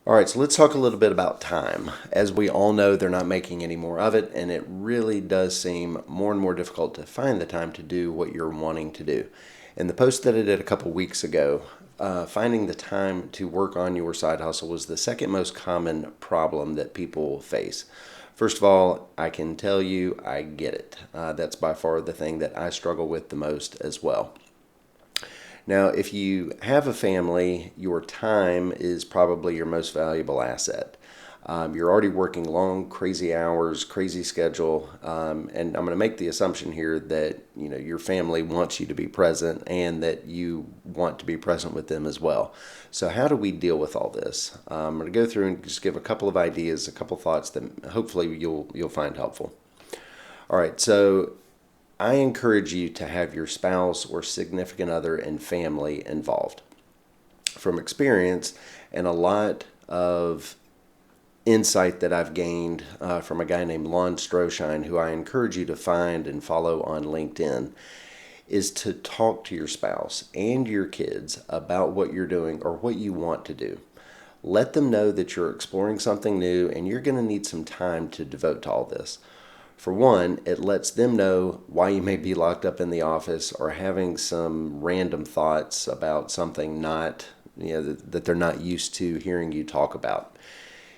All right, so let's talk a little bit about time. As we all know, they're not making any more of it, and it really does seem more and more difficult to find the time to do what you're wanting to do. In the post that I did a couple weeks ago, finding the time to work on your side hustle was the second most common problem that people face. First of all, I can tell you I get it. That's by far the thing that I struggle with the most as well. Now, if you have a family, your time is probably your most valuable asset. You're already working long, crazy hours, crazy schedule, and I'm going to make the assumption here that your family wants you to be present and that you want to be present with them as well. So, how do we deal with all this? I'm going to go through and just give a couple of ideas, a couple of thoughts that hopefully you'll find helpful. All right, so I encourage you to have your spouse or significant other and family involved. From experience and a lot of insight that I've gained from a guy named Lon Stroshine, who I encourage you to find and follow on LinkedIn, is to talk to your spouse and your kids about what you're doing or what you want to do. Let them know that you're exploring something new and you're going to need some time to devote to all this. For one, it lets them know why you may be locked up in the office or having some random thoughts about something that they're not used to hearing you talk about.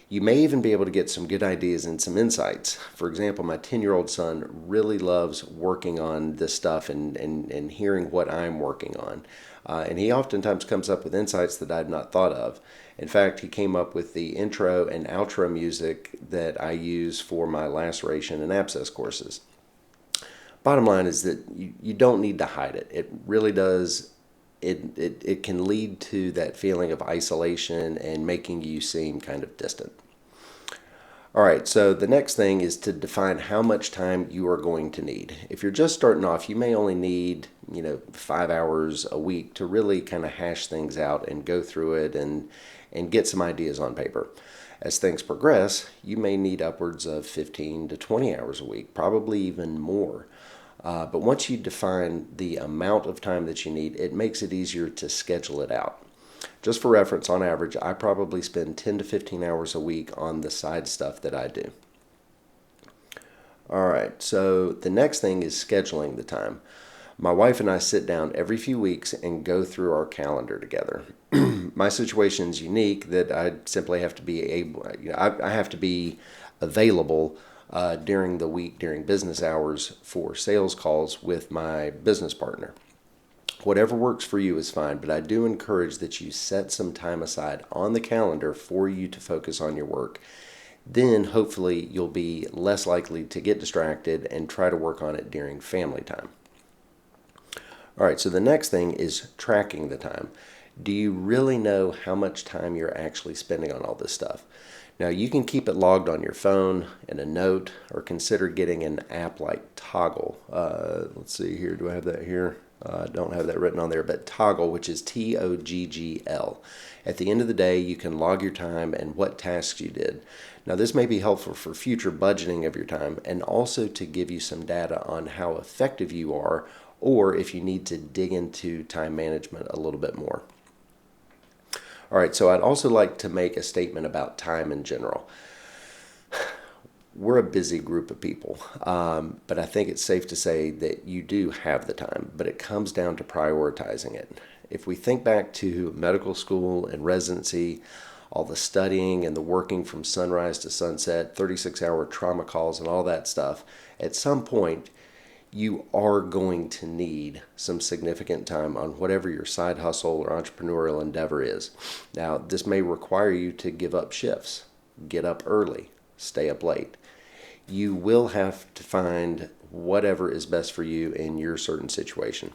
You may even be able to get some good ideas and some insights. For example, my 10-year-old son really loves working on this stuff and hearing what I'm working on. And he oftentimes comes up with insights that I'd not thought of. In fact, he came up with the intro and outro music that I use for my laceration and abscess courses. Bottom line is that you don't need to hide it. It really does. It can lead to that feeling of isolation and making you seem kind of distant. All right, so the next thing is to define how much time you are going to need. If you're just starting off, you may only need, 5 hours a week to really kind of hash things out and go through it and get some ideas on paper. As things progress, you may need upwards of 15 to 20 hours a week, probably even more. But once you define the amount of time that you need, it makes it easier to schedule it out. Just for reference, on average, I probably spend 10 to 15 hours a week on the side stuff that I do. All right, so the next thing is scheduling the time. My wife and I sit down every few weeks and go through our calendar together. My situation is unique that I simply have to be I have to be available during the week, during business hours for sales calls with my business partner. Whatever works for you is fine, but I do encourage that you set some time aside on the calendar for you to focus on your work. Then hopefully you'll be less likely to get distracted and try to work on it during family time. All right, so the next thing is tracking the time. Do you really know how much time you're actually spending on all this stuff? Now, you can keep it logged on your phone in a note or consider getting an app like Toggle. Let's see here. Do I have that here? I don't have that written on there, but Toggle, which is Toggl. At the end of the day, you can log your time and what tasks you did. Now, this may be helpful for future budgeting of your time and also to give you some data on how effective you are or if you need to dig into time management a little bit more. All right, so I'd also like to make a statement about time in general. We're a busy group of people, but I think it's safe to say that you do have the time, but it comes down to prioritizing it. If we think back to medical school and residency, all the studying and the working from sunrise to sunset, 36-hour trauma calls and all that stuff, at some point you are going to need some significant time on whatever your side hustle or entrepreneurial endeavor is. Now, this may require you to give up shifts, get up early, stay up late. You will have to find whatever is best for you in your certain situation.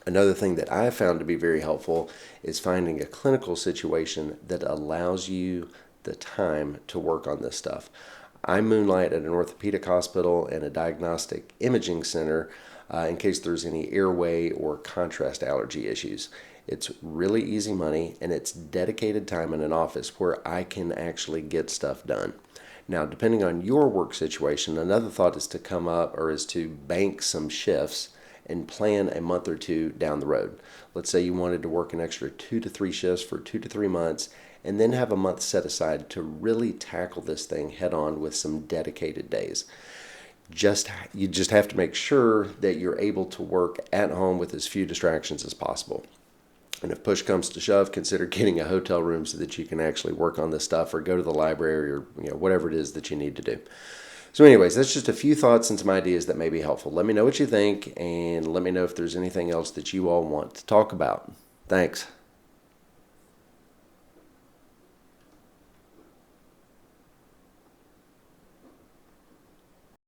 Another thing that I have found to be very helpful is finding a clinical situation that allows you the time to work on this stuff. I moonlight at an orthopedic hospital and a diagnostic imaging center in case there's any airway or contrast allergy issues. It's really easy money and it's dedicated time in an office where I can actually get stuff done. Now, depending on your work situation, another thought is to come up or is to bank some shifts and plan a month or two down the road. Let's say you wanted to work an extra 2 to 3 shifts for 2 to 3 months, and then have a month set aside to really tackle this thing head on with some dedicated days. You just have to make sure that you're able to work at home with as few distractions as possible. And if push comes to shove, consider getting a hotel room so that you can actually work on this stuff, or go to the library, or whatever it is that you need to do. So anyways, that's just a few thoughts and some ideas that may be helpful. Let me know what you think, and let me know if there's anything else that you all want to talk about. Thanks.